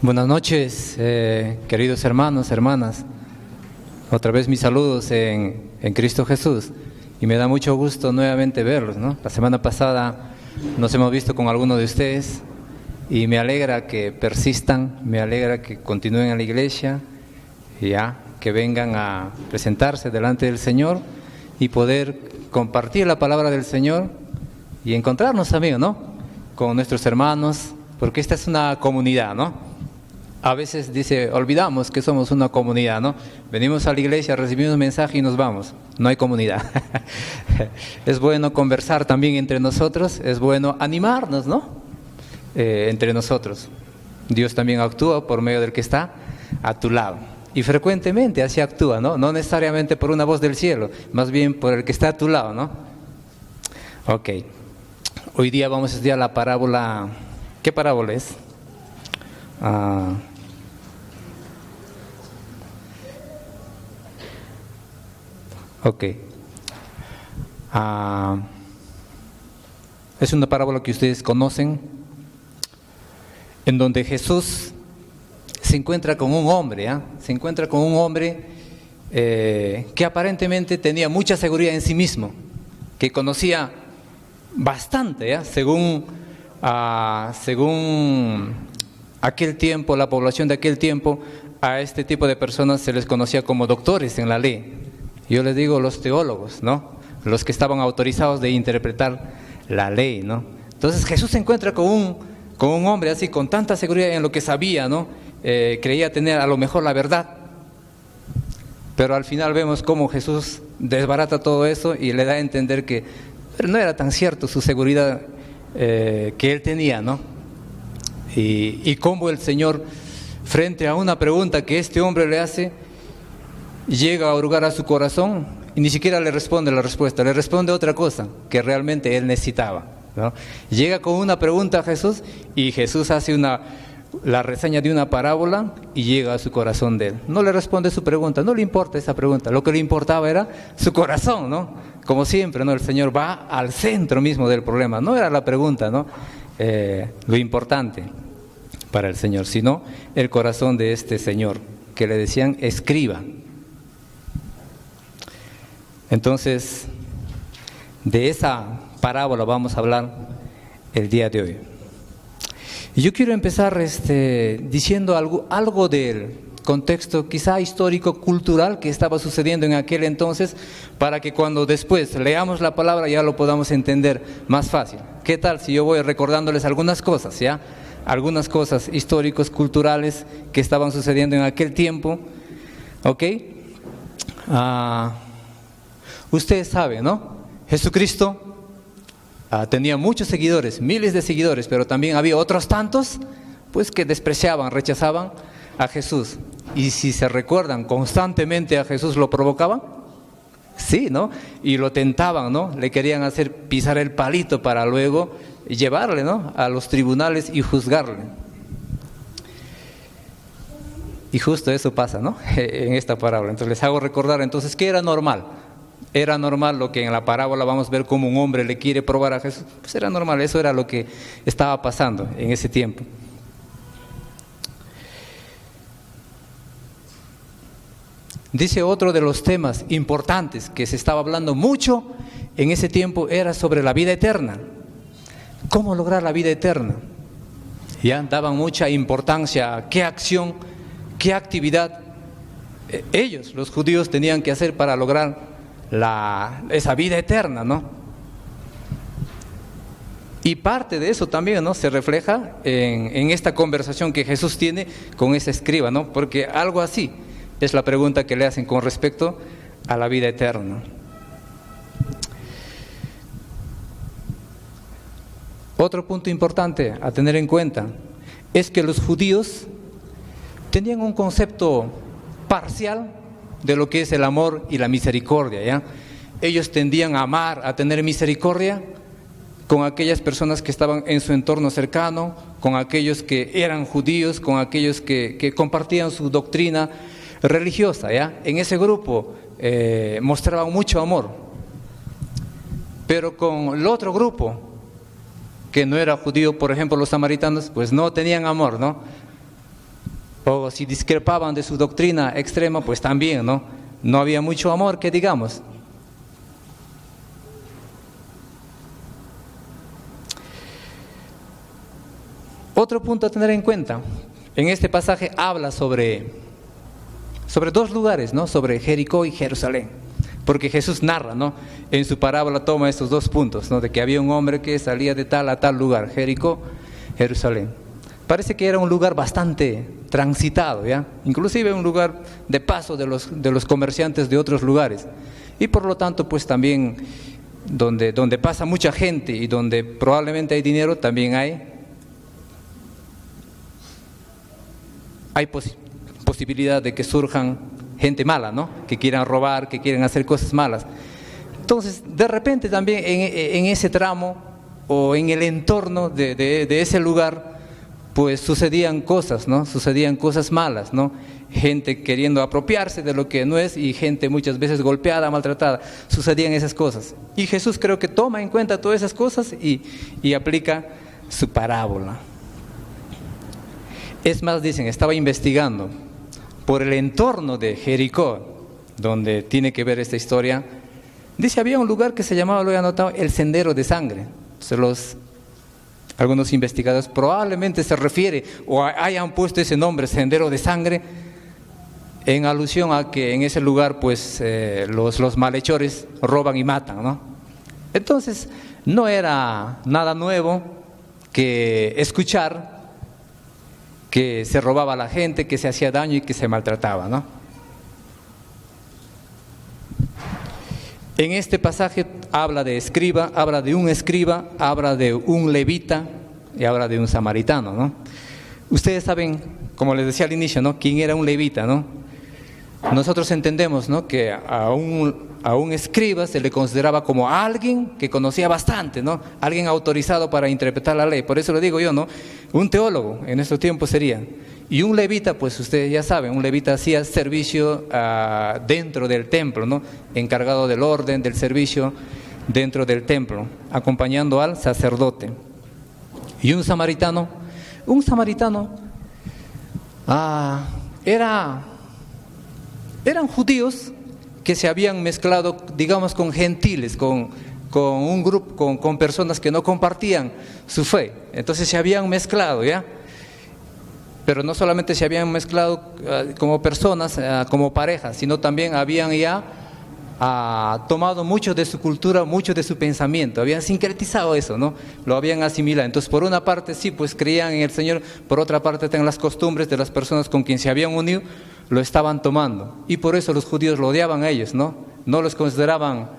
Buenas noches, queridos hermanos, hermanas. Otra vez mis saludos en Cristo Jesús. Y me da mucho gusto nuevamente verlos, ¿no? La semana pasada nos hemos visto con algunos de ustedes y me alegra que persistan, me alegra que continúen en la iglesia y que vengan a presentarse delante del Señor y poder compartir la palabra del Señor y encontrarnos también, ¿no? Con nuestros hermanos, porque esta es una comunidad, ¿no? A veces olvidamos que somos una comunidad, ¿no? Venimos a la iglesia, recibimos un mensaje y nos vamos. No hay comunidad. Es bueno conversar también entre nosotros, es bueno animarnos, ¿no? Entre nosotros. Dios también actúa por medio del que está a tu lado. Y frecuentemente así actúa, ¿no? No necesariamente por una voz del cielo, más bien por el que está a tu lado, ¿no? Ok. Hoy día vamos a estudiar la parábola. ¿Qué parábola es? Es una parábola que ustedes conocen, en donde Jesús se encuentra con un hombre, se encuentra con un hombre que aparentemente tenía mucha seguridad en sí mismo, que conocía bastante, según aquel tiempo, la población de aquel tiempo, a este tipo de personas se les conocía como doctores en la ley. Yo les digo los teólogos, ¿no? Los que estaban autorizados de interpretar la ley, ¿no? Entonces Jesús se encuentra con un hombre así, con tanta seguridad en lo que sabía, ¿no? Creía tener a lo mejor la verdad. Pero al final vemos cómo Jesús desbarata todo eso y le da a entender que no era tan cierto su seguridad que él tenía, ¿no? Y cómo el Señor, frente a una pregunta que este hombre le hace, llega a hurgar a su corazón y ni siquiera le responde la respuesta, le responde otra cosa que realmente él necesitaba, ¿no? Llega con una pregunta a Jesús y Jesús hace la reseña de una parábola y llega a su corazón de él. No le responde su pregunta, no le importa esa pregunta, lo que le importaba era su corazón, ¿no? Como siempre, ¿no? El Señor va al centro mismo del problema, no era la pregunta, ¿no? Lo importante para el Señor, sino el corazón de este señor, que le decían escriba. Entonces, de esa parábola vamos a hablar el día de hoy. Y yo quiero empezar diciendo algo del contexto quizá histórico, cultural que estaba sucediendo en aquel entonces, para que cuando después leamos la palabra ya lo podamos entender más fácil. ¿Qué tal si yo voy recordándoles algunas cosas, ya? Algunas cosas históricos, culturales que estaban sucediendo en aquel tiempo, ¿ok? Ustedes saben, ¿no? Jesucristo tenía muchos seguidores, miles de seguidores, pero también había otros tantos, pues que despreciaban, rechazaban a Jesús. Y si se recuerdan, constantemente a Jesús lo provocaban, sí, ¿no? Y lo tentaban, ¿no? Le querían hacer pisar el palito para luego llevarle, ¿no? A los tribunales y juzgarle. Y justo eso pasa, ¿no? En esta parábola. Entonces les hago recordar entonces que era normal. Era normal lo que en la parábola vamos a ver como un hombre le quiere probar a Jesús. Pues era normal, eso era lo que estaba pasando en ese tiempo. Dice otro de los temas importantes que se estaba hablando mucho en ese tiempo era sobre la vida eterna. ¿Cómo lograr la vida eterna? Ya daban mucha importancia a qué acción, qué actividad ellos, los judíos, tenían que hacer para lograr esa vida eterna, ¿no? Y parte de eso también, ¿no? Se refleja en esta conversación que Jesús tiene con ese escriba, ¿no? Porque algo así es la pregunta que le hacen con respecto a la vida eterna. Otro punto importante a tener en cuenta es que los judíos tenían un concepto parcial de lo que es el amor y la misericordia, ¿ya? Ellos tendían a amar, a tener misericordia con aquellas personas que estaban en su entorno cercano, con aquellos que eran judíos, con aquellos que compartían su doctrina religiosa, ¿ya? En ese grupo mostraban mucho amor, pero con el otro grupo que no era judío, por ejemplo los samaritanos, pues no tenían amor, ¿no? O si discrepaban de su doctrina extrema, pues también, ¿no? No había mucho amor, que digamos. Otro punto a tener en cuenta, en este pasaje habla sobre dos lugares, ¿no? Sobre Jericó y Jerusalén, porque Jesús narra, ¿no? En su parábola toma estos dos puntos, ¿no? De que había un hombre que salía de tal a tal lugar, Jericó, Jerusalén. Parece que era un lugar bastante transitado, ¿ya? Inclusive un lugar de paso de los comerciantes de otros lugares, y por lo tanto pues también donde pasa mucha gente y donde probablemente hay dinero, también hay posibilidad de que surjan gente mala, ¿no? Que quieran robar, que quieran hacer cosas malas. Entonces, de repente también en ese tramo o en el entorno de ese lugar, pues sucedían cosas, ¿no? Sucedían cosas malas, ¿no? Gente queriendo apropiarse de lo que no es y gente muchas veces golpeada, maltratada. Sucedían esas cosas. Y Jesús creo que toma en cuenta todas esas cosas y aplica su parábola. Es más, dicen, estaba investigando por el entorno de Jericó, donde tiene que ver esta historia. Dice, había un lugar que se llamaba, lo he anotado, el Sendero de Sangre. Algunos investigadores probablemente se refiere o hayan puesto ese nombre, Sendero de Sangre, en alusión a que en ese lugar pues los malhechores roban y matan, ¿no? Entonces no era nada nuevo que escuchar que se robaba a la gente, que se hacía daño y que se maltrataba, ¿no? En este pasaje habla de escriba, habla de un escriba, habla de un levita y habla de un samaritano, ¿no? Ustedes saben, como les decía al inicio, ¿no? ¿Quién era un levita, no? Nosotros entendemos, ¿no? Que a un escriba se le consideraba como alguien que conocía bastante, ¿no? Alguien autorizado para interpretar la ley. Por eso le digo yo, ¿no? Un teólogo en estos tiempos sería. Y un levita, pues ustedes ya saben, un levita hacía servicio dentro del templo, ¿no? Encargado del orden, del servicio dentro del templo, acompañando al sacerdote. Y un samaritano eran judíos que se habían mezclado, digamos, con gentiles, con un grupo, con personas que no compartían su fe. Entonces se habían mezclado, ¿ya? Pero no solamente se habían mezclado como personas, como parejas, sino también habían ya tomado mucho de su cultura, mucho de su pensamiento, habían sincretizado eso, ¿no? Lo habían asimilado. Entonces, por una parte sí, pues creían en el Señor, por otra parte tenían las costumbres de las personas con quien se habían unido, lo estaban tomando. Y por eso los judíos lo odiaban a ellos, ¿no? No los consideraban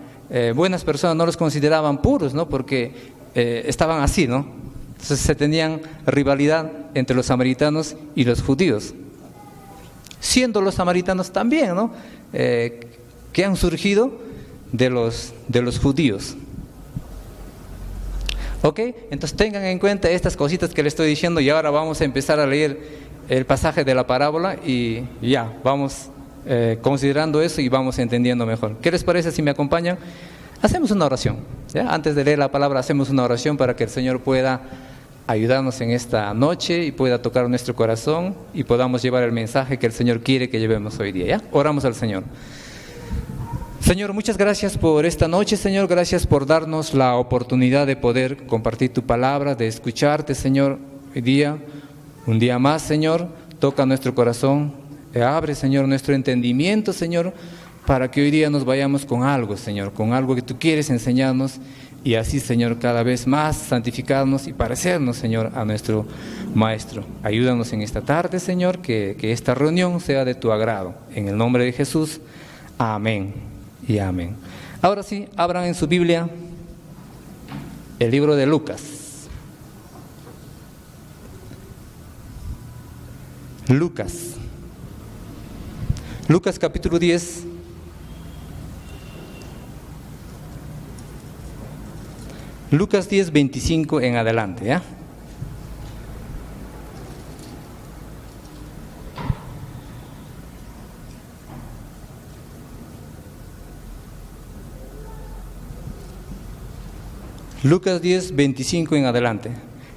buenas personas, no los consideraban puros, ¿no? Porque estaban así, ¿no? Entonces se tenían rivalidad entre los samaritanos y los judíos. Siendo los samaritanos también, ¿no? Que han surgido de los judíos. ¿Ok? Entonces tengan en cuenta estas cositas que les estoy diciendo y ahora vamos a empezar a leer el pasaje de la parábola y ya, vamos considerando eso y vamos entendiendo mejor. ¿Qué les parece si me acompañan? Hacemos una oración, ¿ya? Antes de leer la palabra hacemos una oración para que el Señor pueda ayudarnos en esta noche y pueda tocar nuestro corazón y podamos llevar el mensaje que el Señor quiere que llevemos hoy día, ¿ya? Oramos al Señor. Señor, muchas gracias por esta noche, Señor, gracias por darnos la oportunidad de poder compartir tu palabra, de escucharte, Señor, hoy día, un día más, Señor, toca nuestro corazón, abre, Señor, nuestro entendimiento, Señor, para que hoy día nos vayamos con algo, Señor, con algo que tú quieres enseñarnos y así, Señor, cada vez más santificarnos y parecernos, Señor, a nuestro Maestro. Ayúdanos en esta tarde, Señor, que esta reunión sea de tu agrado. En el nombre de Jesús, amén y amén. Ahora sí, abran en su Biblia el libro de Lucas. Lucas capítulo 10. Lucas 10, 25 en adelante, ¿ya? Lucas 10, 25 en adelante.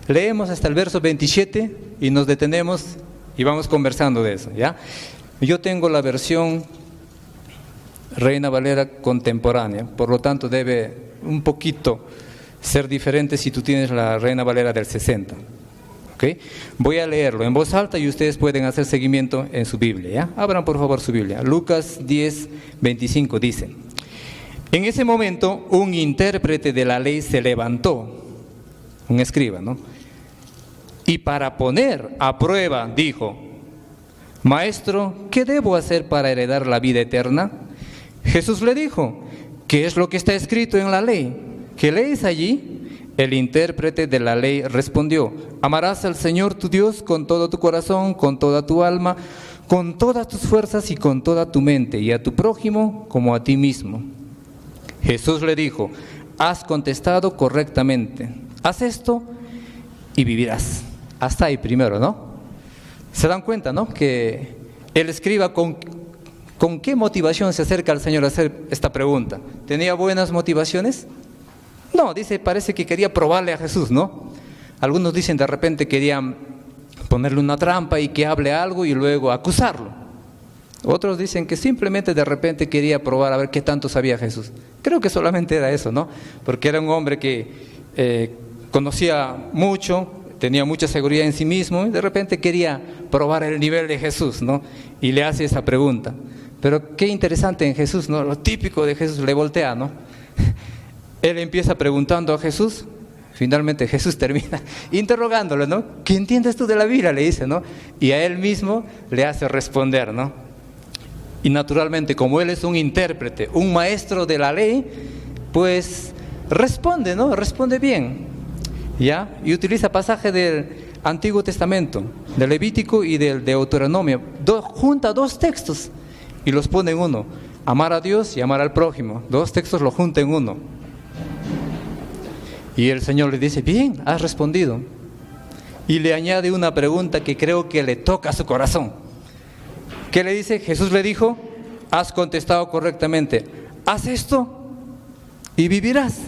Leemos hasta el verso 27 y nos detenemos y vamos conversando de eso, ¿ya? Yo tengo la versión Reina Valera contemporánea, por lo tanto debe un poquito ser diferente si tú tienes la Reina Valera del 60. ¿Okay? Voy a leerlo en voz alta y ustedes pueden hacer seguimiento en su Biblia, ¿ya? Abran por favor su Biblia. Lucas 10:25 dice: en ese momento un intérprete de la ley se levantó, un escriba, ¿no? Y para poner a prueba dijo: Maestro, ¿qué debo hacer para heredar la vida eterna? Jesús le dijo: ¿qué es lo que está escrito en la ley? ¿Qué lees allí? El intérprete de la ley respondió: amarás al Señor tu Dios con todo tu corazón, con toda tu alma, con todas tus fuerzas y con toda tu mente, y a tu prójimo como a ti mismo. Jesús le dijo: has contestado correctamente, haz esto y vivirás. Hasta ahí primero, ¿no? Se dan cuenta, ¿no? Que el escriba con qué motivación se acerca al Señor a hacer esta pregunta. ¿Tenía buenas motivaciones? No, dice, parece que quería probarle a Jesús, ¿no? Algunos dicen de repente querían ponerle una trampa y que hable algo y luego acusarlo. Otros dicen que simplemente de repente quería probar a ver qué tanto sabía Jesús. Creo que solamente era eso, ¿no? Porque era un hombre que conocía mucho, tenía mucha seguridad en sí mismo y de repente quería probar el nivel de Jesús, ¿no? Y le hace esa pregunta. Pero qué interesante en Jesús, ¿no? Lo típico de Jesús, le voltea, ¿no? Él empieza preguntando a Jesús, finalmente Jesús termina interrogándolo, ¿no? ¿Qué entiendes tú de la Biblia?, le dice, ¿no? Y a él mismo le hace responder, ¿no? Y naturalmente, como él es un intérprete, un maestro de la ley, pues responde, ¿no? Responde bien, ¿ya? Y utiliza pasaje del Antiguo Testamento, del Levítico y del Deuteronomio, junta dos textos y los pone en uno: amar a Dios y amar al prójimo. Dos textos los junta en uno. Y el Señor le dice: bien, has respondido. Y le añade una pregunta que creo que le toca a su corazón. ¿Qué le dice? Jesús le dijo: has contestado correctamente, haz esto y vivirás.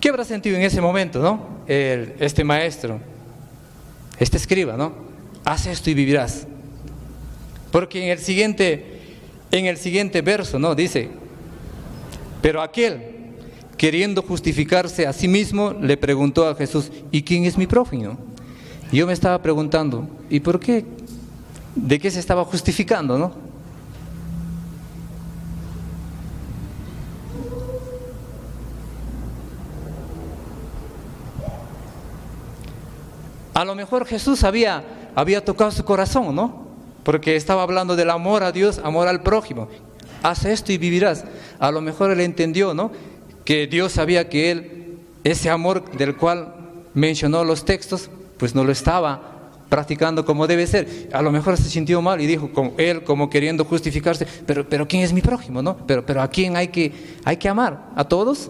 ¿Qué habrá sentido en ese momento, no? Este maestro, este escriba, ¿no? Haz esto y vivirás. Porque en el siguiente verso, ¿no? Dice: pero aquel, queriendo justificarse a sí mismo, le preguntó a Jesús: ¿y quién es mi prójimo? Y yo me estaba preguntando: ¿y por qué? ¿De qué se estaba justificando, no? A lo mejor Jesús había tocado su corazón, ¿no? Porque estaba hablando del amor a Dios, amor al prójimo. Haz esto y vivirás. A lo mejor él entendió, ¿no? Que Dios sabía que él, ese amor del cual mencionó los textos, pues no lo estaba practicando como debe ser. A lo mejor se sintió mal y dijo, como queriendo justificarse: pero ¿quién es mi prójimo, no? Pero ¿a quién hay que amar? ¿A todos?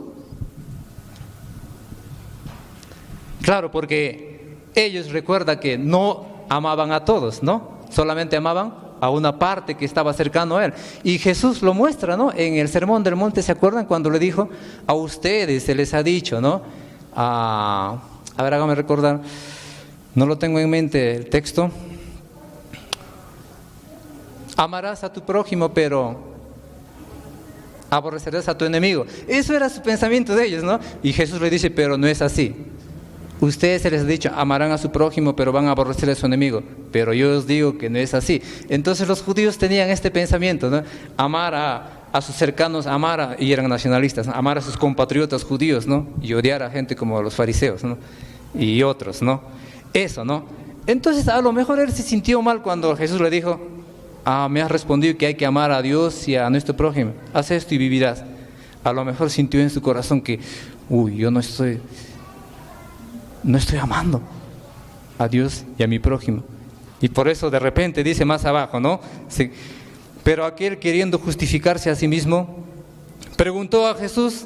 Claro, porque ellos, recuerda que no amaban a todos, ¿no? Solamente amaban a una parte que estaba cercano a él. Y Jesús lo muestra, ¿no? En el Sermón del Monte, ¿se acuerdan? Cuando le dijo: a ustedes se les ha dicho, ¿no? A ver, hágame recordar. No lo tengo en mente el texto. Amarás a tu prójimo, pero aborrecerás a tu enemigo. Eso era su pensamiento de ellos, ¿no? Y Jesús le dice: pero no es así. Ustedes se les ha dicho: amarán a su prójimo, pero van a aborrecer a su enemigo. Pero yo os digo que no es así. Entonces los judíos tenían este pensamiento, ¿no? Amar a sus cercanos, y eran nacionalistas, ¿no? Amar a sus compatriotas judíos, ¿no? Y odiar a gente como los fariseos, ¿no? Y otros, ¿no? Eso, ¿no? Entonces a lo mejor él se sintió mal cuando Jesús le dijo: me has respondido que hay que amar a Dios y a nuestro prójimo. Haz esto y vivirás. A lo mejor sintió en su corazón que: yo no estoy amando a Dios y a mi prójimo. Y por eso de repente dice más abajo, ¿no? Sí. Pero aquel, queriendo justificarse a sí mismo, preguntó a Jesús: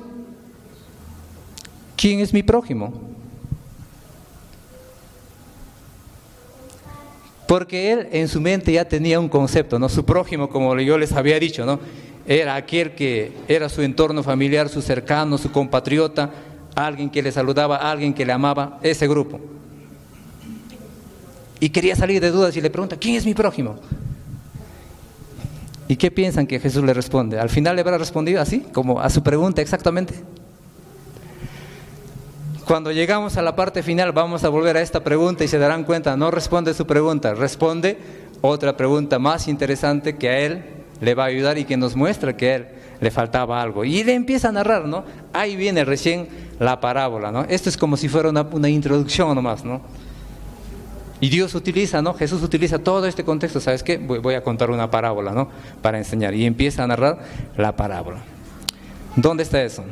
¿quién es mi prójimo? Porque él en su mente ya tenía un concepto, ¿no? Su prójimo, como yo les había dicho, ¿no? era aquel que era su entorno familiar, su cercano, su compatriota, alguien que le saludaba, alguien que le amaba, ese grupo. Y quería salir de dudas y le pregunta, ¿quién es mi prójimo? ¿Y qué piensan que Jesús le responde? Al final le habrá respondido así, como a su pregunta exactamente. Cuando llegamos a la parte final vamos a volver a esta pregunta y se darán cuenta, no responde su pregunta, responde otra pregunta más interesante que a él le va a ayudar y que nos muestra que a él le faltaba algo. Y le empieza a narrar, ¿no? Ahí viene recién la parábola, ¿no? Esto es como si fuera una introducción nomás, ¿no? Y Dios utiliza, ¿no? Jesús utiliza todo este contexto. ¿Sabes qué? Voy a contar una parábola, ¿no? Para enseñar. Y empieza a narrar la parábola. ¿Dónde está eso?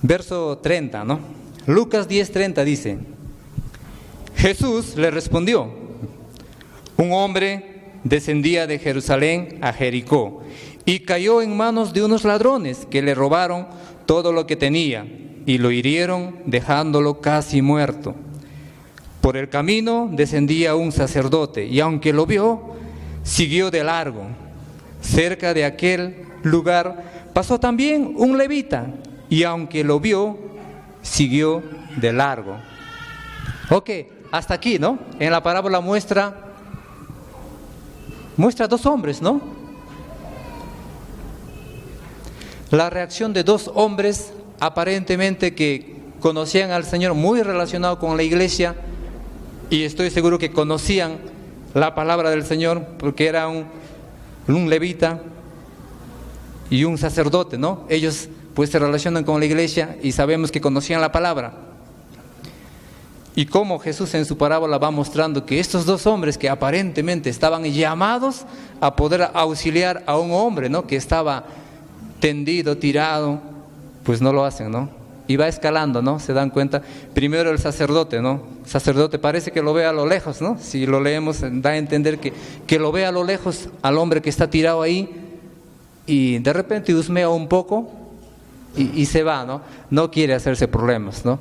Verso 30, ¿no? Lucas 10:30 dice: Jesús le respondió: un hombre descendía de Jerusalén a Jericó y cayó en manos de unos ladrones que le robaron todo lo que tenía y lo hirieron dejándolo casi muerto. Por el camino descendía un sacerdote y aunque lo vio, siguió de largo. Cerca de aquel lugar pasó también un levita y aunque lo vio, siguió de largo. Ok, hasta aquí, ¿no? En la parábola muestra dos hombres, ¿no? La reacción de dos hombres aparentemente que conocían al Señor, muy relacionado con la iglesia, y estoy seguro que conocían la palabra del Señor porque era un levita y un sacerdote, ¿no? Ellos pues se relacionan con la iglesia y sabemos que conocían la palabra. Y cómo Jesús en su parábola va mostrando que estos dos hombres que aparentemente estaban llamados a poder auxiliar a un hombre, ¿no? Que estaba tendido, tirado, pues no lo hacen, ¿no? Y va escalando, ¿no? Se dan cuenta. Primero el sacerdote, ¿no? El sacerdote parece que lo ve a lo lejos, ¿no? Si lo leemos da a entender que lo ve a lo lejos al hombre que está tirado ahí y de repente husmea un poco y se va, ¿no? No quiere hacerse problemas, ¿no?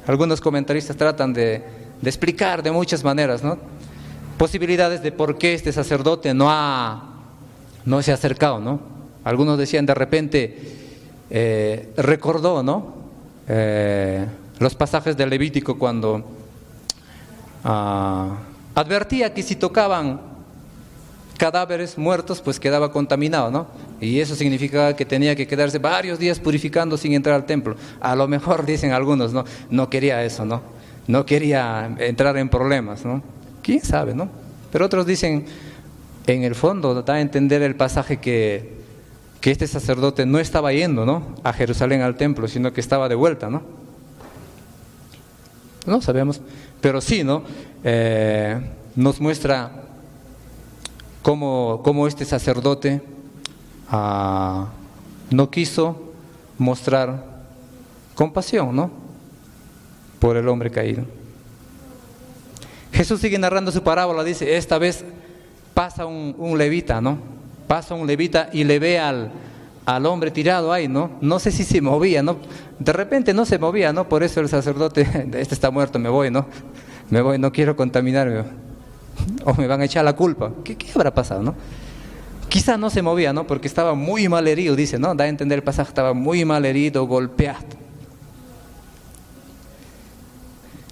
Algunos comentaristas tratan de explicar de muchas maneras, ¿no? Posibilidades de por qué este sacerdote no se ha acercado, ¿no? Algunos decían de repente recordó, ¿no? Los pasajes del Levítico cuando advertía que si tocaban cadáveres muertos pues quedaba contaminado, ¿no? Y eso significaba que tenía que quedarse varios días purificando sin entrar al templo. A lo mejor dicen algunos, no quería eso, no quería entrar en problemas, ¿no? ¿Quién sabe, no? Pero otros dicen, en el fondo da a entender el pasaje que este sacerdote no estaba yendo, ¿no? A Jerusalén al templo, sino que estaba de vuelta, ¿no? No sabemos, pero sí, ¿no? Nos muestra cómo este sacerdote no quiso mostrar compasión, ¿no? Por el hombre caído. Jesús sigue narrando su parábola, dice, esta vez pasa un levita, ¿no? Pasa un levita y le ve al hombre tirado ahí, ¿no? No sé si se movía, ¿no? De repente no se movía, ¿no? Por eso el sacerdote, este está muerto, me voy, ¿no? Me voy, no quiero contaminarme. O me van a echar la culpa. ¿Qué habrá pasado, no? Quizá no se movía, ¿no? Porque estaba muy mal herido, dice, ¿no? Da a entender el pasaje, estaba muy mal herido, golpeado.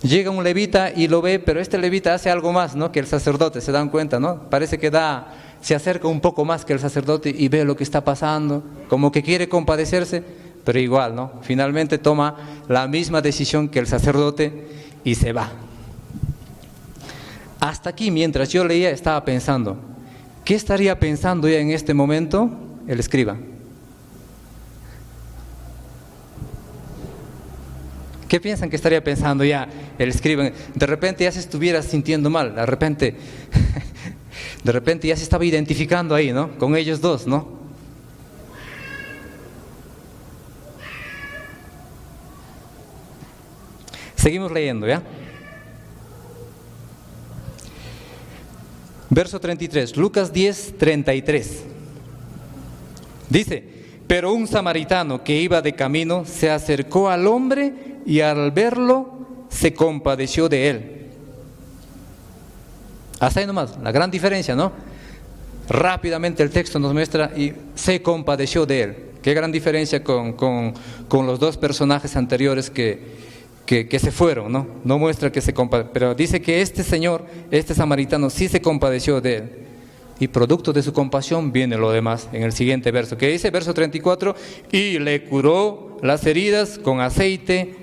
Llega un levita y lo ve, pero este levita hace algo más, ¿no? Que el sacerdote, se dan cuenta, ¿no? Parece que se acerca un poco más que el sacerdote y ve lo que está pasando, como que quiere compadecerse, pero igual, ¿no? Finalmente toma la misma decisión que el sacerdote y se va. Hasta aquí, mientras yo leía, estaba pensando, ¿qué estaría pensando ya en este momento el escriba? ¿Qué piensan que estaría pensando ya el escriba? De repente ya se estuviera sintiendo mal, de repente ya se estaba identificando ahí, ¿no? Con ellos dos, ¿no? Seguimos leyendo, ¿ya? Verso 33, Lucas 10:33. Dice, pero un samaritano que iba de camino se acercó al hombre y al verlo se compadeció de él. Hasta ahí nomás, la gran diferencia, ¿no? Rápidamente el texto nos muestra y se compadeció de él. Qué gran diferencia con los dos personajes anteriores que se fueron, ¿no? No muestra que se compadeció, pero dice que este señor, este samaritano, sí se compadeció de él. Y producto de su compasión viene lo demás en el siguiente verso, que dice, verso 34, y le curó las heridas con aceite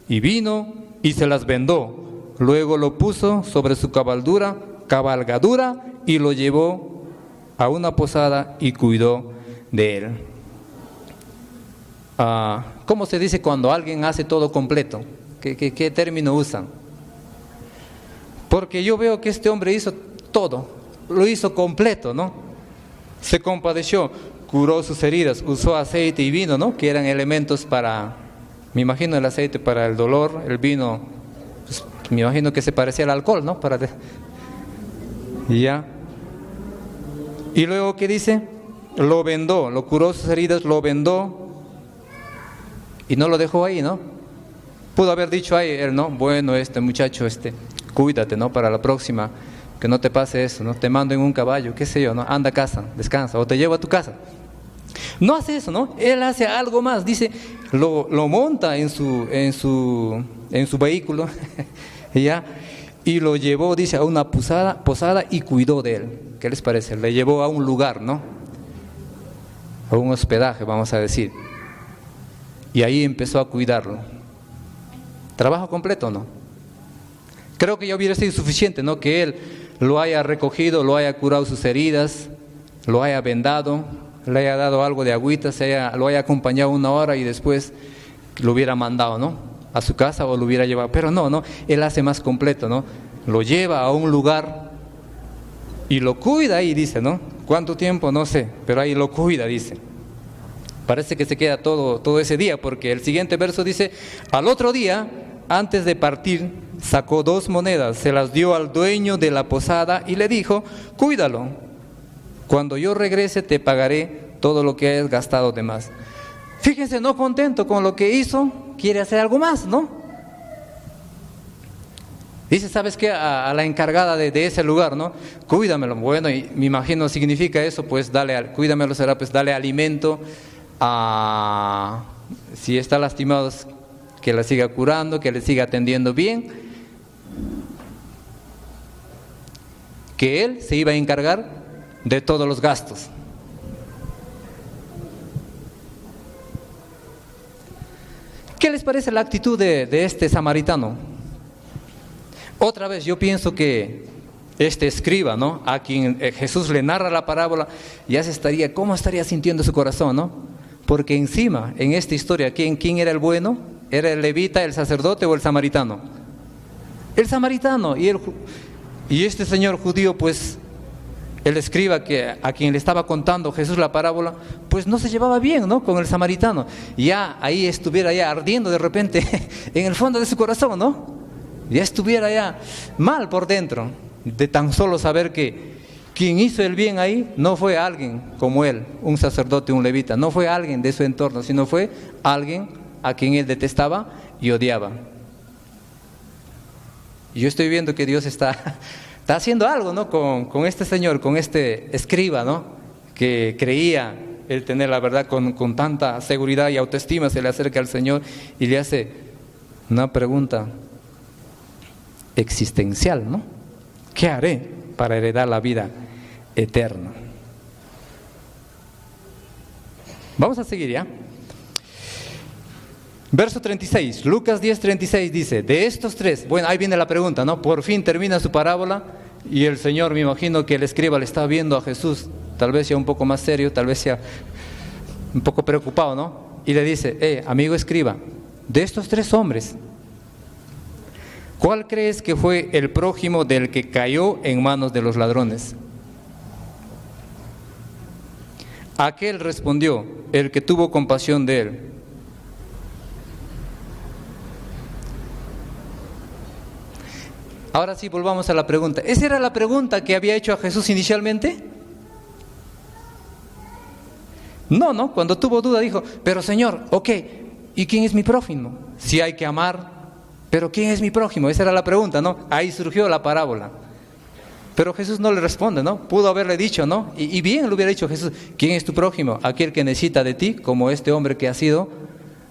y vino y se las vendó. Luego lo puso sobre su cabalgadura y lo llevó a una posada y cuidó de él. ¿Cómo se dice cuando alguien hace todo completo? ¿Qué término usan? Porque yo veo que este hombre hizo todo. Lo hizo completo, ¿no? Se compadeció, curó sus heridas, usó aceite y vino, ¿no? Que eran elementos para, me imagino el aceite para el dolor, el vino, pues, me imagino que se parecía al alcohol, ¿no? Ya. Y luego, ¿qué dice? Lo vendó, lo curó sus heridas, lo vendó y no lo dejó ahí, ¿no? Pudo haber dicho ahí él, ¿no? Bueno, muchacho, cuídate, ¿no? Para la próxima. Que no te pase eso, ¿no? Te mando en un caballo, qué sé yo, ¿no? Anda a casa, descansa, o te llevo a tu casa. No hace eso, ¿no? Él hace algo más, dice, lo monta en su vehículo, ¿ya? Y lo llevó, dice, a una posada y cuidó de él. ¿Qué les parece? Le llevó a un lugar, ¿no? A un hospedaje, vamos a decir. Y ahí empezó a cuidarlo. ¿Trabajo completo o no? Creo que ya hubiera sido suficiente, ¿no? Que él lo haya recogido, lo haya curado sus heridas, lo haya vendado, le haya dado algo de agüita, lo haya acompañado una hora y después lo hubiera mandado, ¿no? A su casa o lo hubiera llevado. Pero no, él hace más completo, ¿no? Lo lleva a un lugar y lo cuida ahí, dice, ¿no? ¿Cuánto tiempo? No sé, pero ahí lo cuida, dice. Parece que se queda todo ese día, porque el siguiente verso dice, al otro día, antes de partir, sacó 2 monedas, se las dio al dueño de la posada y le dijo, cuídalo, cuando yo regrese te pagaré todo lo que hayas gastado de más. Fíjense, no contento con lo que hizo, quiere hacer algo más, ¿no? Dice, ¿sabes qué? A la encargada de ese lugar, ¿no? Cuídamelo. Bueno, y me imagino significa eso, pues cuídamelo será, pues dale alimento, si está lastimado, que la siga curando, que le siga atendiendo bien, que él se iba a encargar de todos los gastos. ¿Qué les parece la actitud de este samaritano? Otra vez yo pienso que este escriba, ¿no? A quien Jesús le narra la parábola, ¿cómo estaría sintiendo su corazón, ¿no? Porque encima, en esta historia, ¿quién era el bueno? ¿Era el levita, el sacerdote o el samaritano? El samaritano. Y este señor judío, pues, el escriba a quien le estaba contando Jesús la parábola, pues no se llevaba bien, ¿no? Con el samaritano. Ya ahí estuviera ya ardiendo de repente en el fondo de su corazón, ¿no? Ya estuviera ya mal por dentro, de tan solo saber que quien hizo el bien ahí no fue alguien como él, un sacerdote, un levita, no fue alguien de su entorno, sino fue alguien a quien él detestaba y odiaba. Y yo estoy viendo que Dios está haciendo algo, ¿no? Con este señor, con este escriba, ¿no? Que creía él tener la verdad con tanta seguridad y autoestima, se le acerca al Señor y le hace una pregunta existencial, ¿no? ¿Qué haré para heredar la vida eterna? Vamos a seguir ya. Verso 36, Lucas 10:36 dice, de estos 3, bueno, ahí viene la pregunta, ¿no? Por fin termina su parábola y el Señor, me imagino que el escriba le está viendo a Jesús, tal vez sea un poco más serio, tal vez sea un poco preocupado, ¿no? Y le dice, amigo escriba, de estos 3 hombres, ¿cuál crees que fue el prójimo del que cayó en manos de los ladrones? Aquel respondió, el que tuvo compasión de él. Ahora sí, volvamos a la pregunta. ¿Esa era la pregunta que había hecho a Jesús inicialmente? No, cuando tuvo duda dijo, pero Señor, ok, ¿y quién es mi prójimo? Si hay que amar, pero ¿quién es mi prójimo? Esa era la pregunta, ¿no? Ahí surgió la parábola. Pero Jesús no le responde, ¿no? Pudo haberle dicho, ¿no? Y bien le hubiera dicho Jesús, ¿quién es tu prójimo? Aquel que necesita de ti, como este hombre que ha sido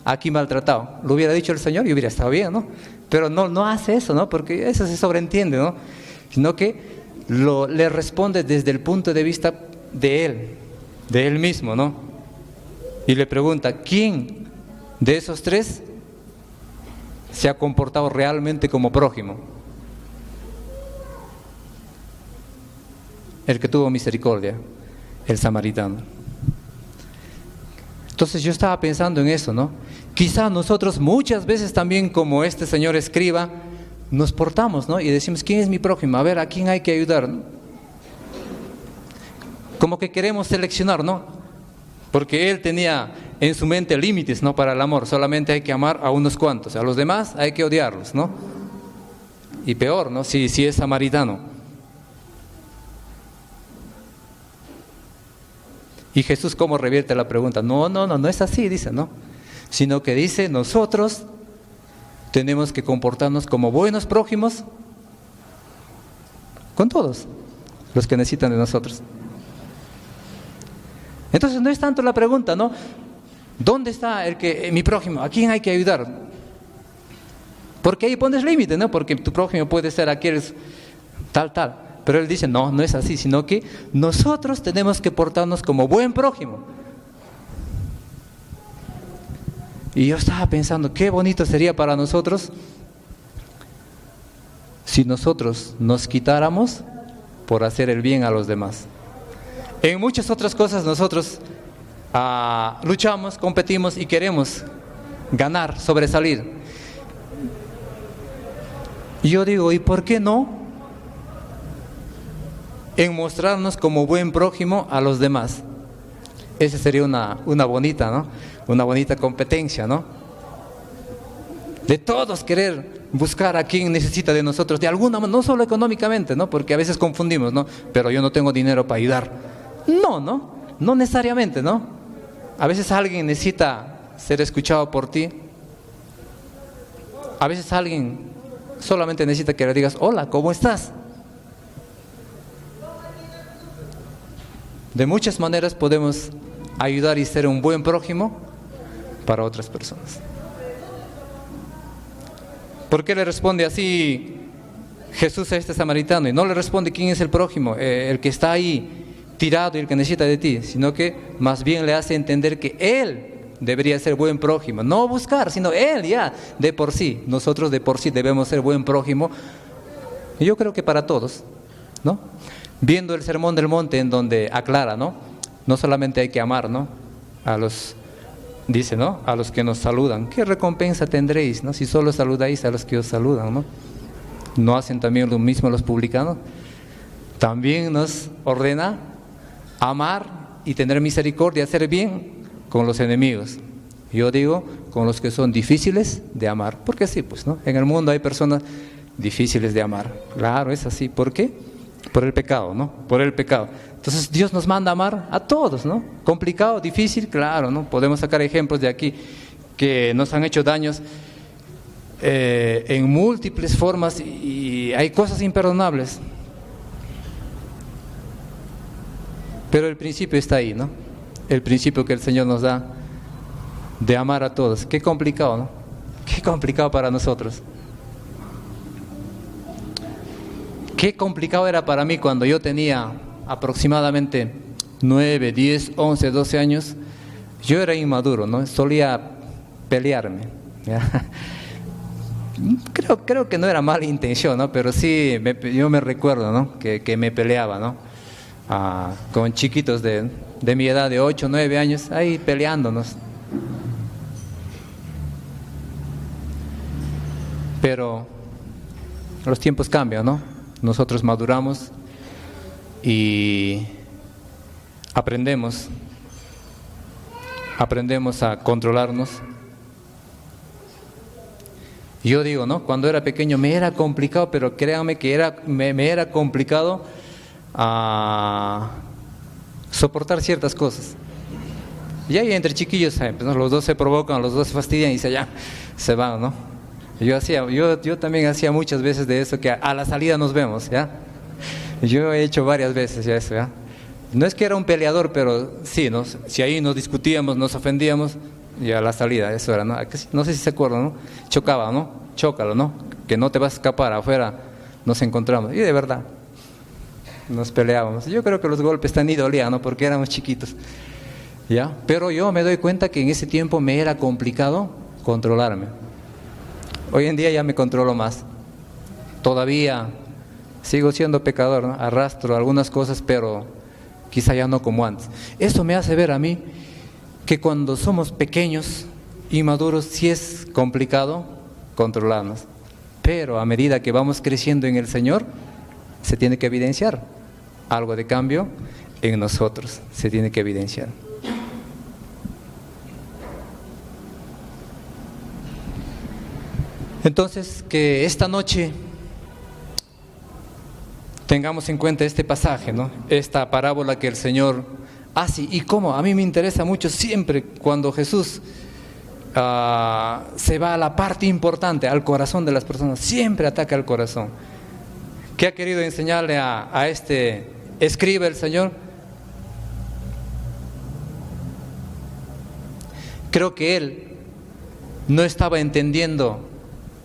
aquí maltratado. Lo hubiera dicho el Señor y hubiera estado bien, ¿no? Pero no hace eso, ¿no? Porque eso se sobreentiende, ¿no? Sino que le responde desde el punto de vista de él mismo, ¿no? Y le pregunta, ¿quién de esos tres se ha comportado realmente como prójimo? El que tuvo misericordia, el samaritano. Entonces yo estaba pensando en eso, ¿no? Quizá nosotros muchas veces también, como este señor escriba, nos portamos, ¿no? Y decimos, ¿quién es mi prójimo? A ver, ¿a quién hay que ayudar? Como que queremos seleccionar, ¿no? Porque él tenía en su mente límites, ¿no? Para el amor, solamente hay que amar a unos cuantos, a los demás hay que odiarlos, ¿no? Y peor, ¿no? Si es samaritano. Y Jesús, ¿cómo revierte la pregunta? No es así, dice, ¿no? Sino que dice, nosotros tenemos que comportarnos como buenos prójimos con todos los que necesitan de nosotros. Entonces no es tanto la pregunta, ¿no? ¿Dónde está mi prójimo? ¿A quién hay que ayudar? Porque ahí pones límite, ¿no? Porque tu prójimo puede ser aquel tal. Pero él dice, no es así, sino que nosotros tenemos que portarnos como buen prójimo. Y yo estaba pensando, qué bonito sería para nosotros si nosotros nos quitáramos por hacer el bien a los demás. En muchas otras cosas nosotros luchamos, competimos y queremos ganar, sobresalir. Y yo digo, ¿y por qué no en mostrarnos como buen prójimo a los demás? Esa sería una bonita, ¿no? Una bonita competencia, ¿no? De todos querer buscar a quien necesita de nosotros, de alguna manera, no solo económicamente, ¿no? Porque a veces confundimos, ¿no? Pero yo no tengo dinero para ayudar. No necesariamente, ¿no? A veces alguien necesita ser escuchado por ti. A veces alguien solamente necesita que le digas, hola, ¿cómo estás? De muchas maneras podemos ayudar y ser un buen prójimo para otras personas. ¿Por qué le responde así Jesús a este samaritano? Y no le responde quién es el prójimo, el que está ahí tirado y el que necesita de ti, sino que más bien le hace entender que él debería ser buen prójimo. No buscar, sino él ya, de por sí. Nosotros de por sí debemos ser buen prójimo. Y yo creo que para todos, ¿no? Viendo el Sermón del Monte, en donde aclara, ¿no? No solamente hay que amar, ¿no? Dice, ¿no? A los que nos saludan. ¿Qué recompensa tendréis, no? Si solo saludáis a los que os saludan, ¿no? ¿No hacen también lo mismo los publicanos? También nos ordena amar y tener misericordia, hacer bien con los enemigos. Yo digo, con los que son difíciles de amar. Porque sí, pues, ¿no? En el mundo hay personas difíciles de amar. Claro, es así. ¿Por qué? Por el pecado, ¿no? Por el pecado. Entonces Dios nos manda a amar a todos, ¿no? Complicado, difícil, claro, ¿no? Podemos sacar ejemplos de aquí que nos han hecho daños en múltiples formas y hay cosas imperdonables. Pero el principio está ahí, ¿no? El principio que el Señor nos da de amar a todos. Qué complicado, ¿no? Qué complicado para nosotros. Qué complicado era para mí cuando yo tenía aproximadamente 9, 10, 11, 12 años. Yo era inmaduro, ¿no? Solía pelearme, ¿ya? Creo que no era mala intención, ¿no? Pero sí, yo me recuerdo, ¿no? Que me peleaba, ¿no? Con chiquitos de mi edad, de 8, 9 años, ahí peleándonos. Pero los tiempos cambian, ¿no? Nosotros maduramos y aprendemos a controlarnos. Yo digo, ¿no? Cuando era pequeño me era complicado, pero créanme que me era complicado soportar ciertas cosas. Y ahí entre chiquillos, ¿no? Los dos se provocan, los dos se fastidian y se van, ¿no? Yo también hacía muchas veces de eso, que a la salida nos vemos, ¿ya? Yo he hecho varias veces ya eso, ¿ya? No es que era un peleador, pero sí, ¿no? Si ahí nos discutíamos, nos ofendíamos, ya la salida, eso era, ¿no? No sé si se acuerdan, ¿no? Chocaba, ¿no? Chócalo, ¿no? Que no te vas a escapar, afuera nos encontramos. Y de verdad, nos peleábamos. Yo creo que los golpes tan ni dolían, ¿no? Porque éramos chiquitos, ¿ya? Pero yo me doy cuenta que en ese tiempo me era complicado controlarme. Hoy en día ya me controlo más. Todavía sigo siendo pecador, ¿no? Arrastro algunas cosas, pero quizá ya no como antes. Eso me hace ver a mí que cuando somos pequeños y maduros sí es complicado controlarnos, pero a medida que vamos creciendo en el Señor se tiene que evidenciar algo de cambio en nosotros, se tiene que evidenciar. Entonces, que esta noche tengamos en cuenta este pasaje, ¿no? Esta parábola que el Señor hace. Y cómo, a mí me interesa mucho siempre cuando Jesús se va a la parte importante, al corazón de las personas, siempre ataca al corazón. ¿Qué ha querido enseñarle a este escriba el Señor? Creo que él no estaba entendiendo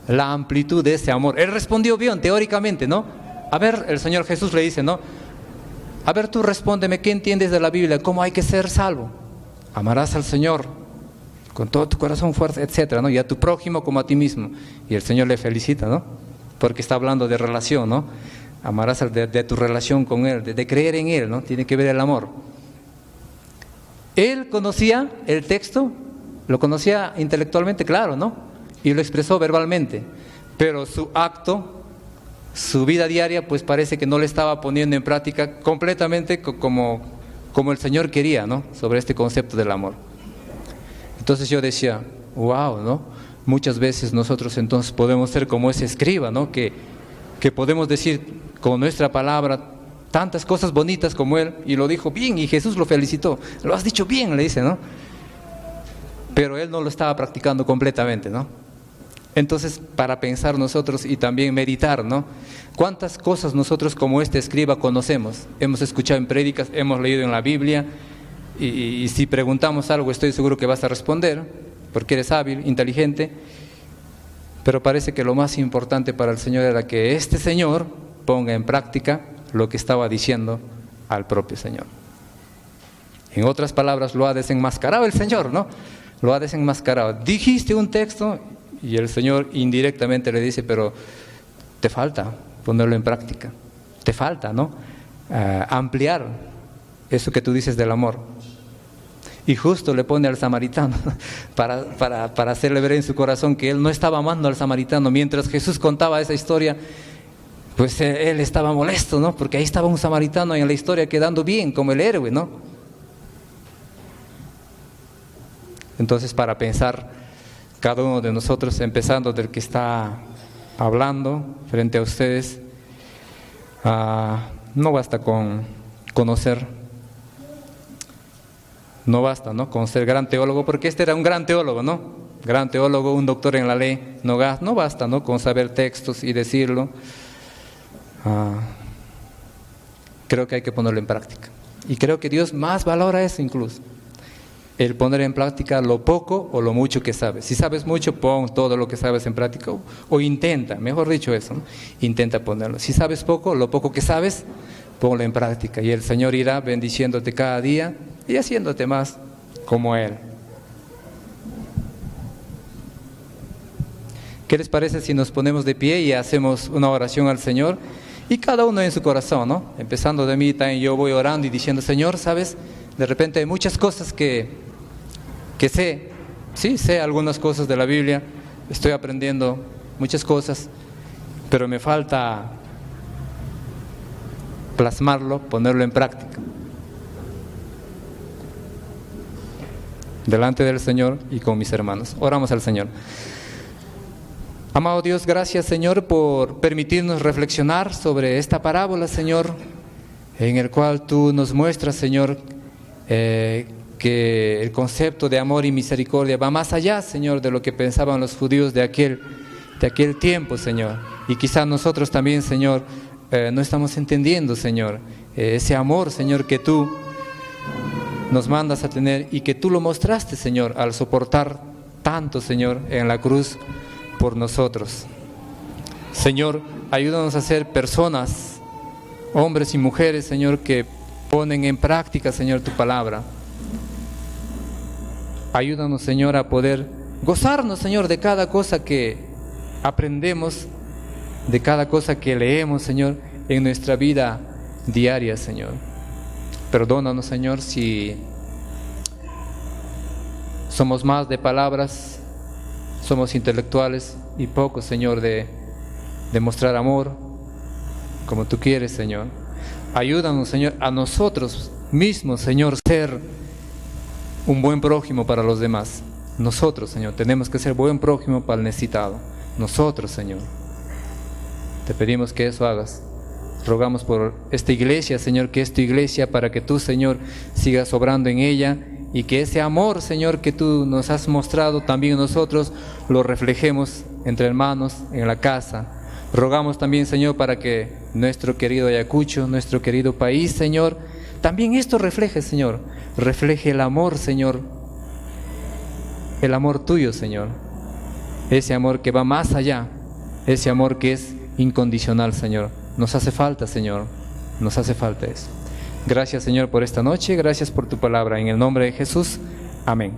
la amplitud de ese amor. Él respondió bien, teóricamente, ¿no? A ver, el Señor Jesús le dice, ¿no? A ver, tú respóndeme, ¿qué entiendes de la Biblia? ¿Cómo hay que ser salvo? Amarás al Señor con todo tu corazón, fuerza, etcétera, ¿no? Y a tu prójimo como a ti mismo. Y el Señor le felicita, ¿no? Porque está hablando de relación, ¿no? Amarás de tu relación con Él, de creer en Él, ¿no? Tiene que ver el amor. Él conocía el texto, lo conocía intelectualmente, claro, ¿no? Y lo expresó verbalmente, pero su acto, su vida diaria, pues parece que no le estaba poniendo en práctica completamente como el Señor quería, ¿no? Sobre este concepto del amor. Entonces yo decía, wow, ¿no? Muchas veces nosotros entonces podemos ser como ese escriba, ¿no? Que podemos decir con nuestra palabra tantas cosas bonitas como él, y lo dijo bien, y Jesús lo felicitó. Lo has dicho bien, le dice, ¿no? Pero él no lo estaba practicando completamente, ¿no? Entonces, para pensar nosotros y también meditar, ¿no? ¿Cuántas cosas nosotros como este escriba conocemos? Hemos escuchado en prédicas, hemos leído en la Biblia, y si preguntamos algo estoy seguro que vas a responder, porque eres hábil, inteligente, pero parece que lo más importante para el Señor era que este Señor ponga en práctica lo que estaba diciendo al propio Señor. En otras palabras, lo ha desenmascarado el Señor, ¿no? Lo ha desenmascarado. Dijiste un texto y el Señor indirectamente le dice, pero te falta ponerlo en práctica, te falta, ¿no? Ampliar eso que tú dices del amor. Y justo le pone al samaritano para hacerle ver en su corazón que él no estaba amando al samaritano. Mientras Jesús contaba esa historia, pues él estaba molesto, ¿no? Porque ahí estaba un samaritano en la historia quedando bien como el héroe, ¿no? Entonces, para pensar cada uno de nosotros, empezando del que está hablando frente a ustedes, no basta con conocer, no basta, ¿no? Con ser gran teólogo, porque este era un gran teólogo, ¿no? Gran teólogo, un doctor en la ley, no basta, ¿no? Con saber textos y decirlo. Creo que hay que ponerlo en práctica. Y creo que Dios más valora eso incluso. El poner en práctica lo poco o lo mucho que sabes. Si sabes mucho, pon todo lo que sabes en práctica, o intenta, mejor dicho eso, ¿no? Intenta ponerlo. Si sabes poco, lo poco que sabes, ponlo en práctica, y el Señor irá bendiciéndote cada día y haciéndote más como Él. ¿Qué les parece si nos ponemos de pie y hacemos una oración al Señor? Y cada uno en su corazón, ¿no? Empezando de mí, también yo voy orando y diciendo, Señor, ¿sabes? De repente hay muchas cosas que sé, sí, sé algunas cosas de la Biblia, estoy aprendiendo muchas cosas, pero me falta plasmarlo, ponerlo en práctica. Delante del Señor y con mis hermanos. Oramos al Señor. Amado Dios, gracias, Señor, por permitirnos reflexionar sobre esta parábola, Señor, en el cual tú nos muestras, Señor, que el concepto de amor y misericordia va más allá, Señor, de lo que pensaban los judíos de aquel tiempo, Señor. Y quizás nosotros también, Señor, no estamos entendiendo, Señor, ese amor, Señor, que tú nos mandas a tener y que tú lo mostraste, Señor, al soportar tanto, Señor, en la cruz por nosotros. Señor, ayúdanos a ser personas, hombres y mujeres, Señor, que ponen en práctica, Señor, tu palabra. Ayúdanos, Señor, a poder gozarnos, Señor, de cada cosa que aprendemos, de cada cosa que leemos, Señor, en nuestra vida diaria, Señor. Perdónanos, Señor, si somos más de palabras, somos intelectuales y poco, Señor, de mostrar amor como tú quieres, Señor. Ayúdanos, Señor, a nosotros mismos, Señor, ser un buen prójimo para los demás. Nosotros, Señor, tenemos que ser buen prójimo para el necesitado. Nosotros, Señor. Te pedimos que eso hagas. Rogamos por esta iglesia, Señor, que es tu iglesia, para que tú, Señor, sigas obrando en ella y que ese amor, Señor, que tú nos has mostrado también nosotros, lo reflejemos entre hermanos en la casa. Rogamos también, Señor, para que nuestro querido Ayacucho, nuestro querido país, Señor, también esto refleje, Señor, refleje el amor, Señor, el amor tuyo, Señor, ese amor que va más allá, ese amor que es incondicional, Señor. Nos hace falta, Señor, nos hace falta eso. Gracias, Señor, por esta noche, gracias por tu palabra. En el nombre de Jesús, amén.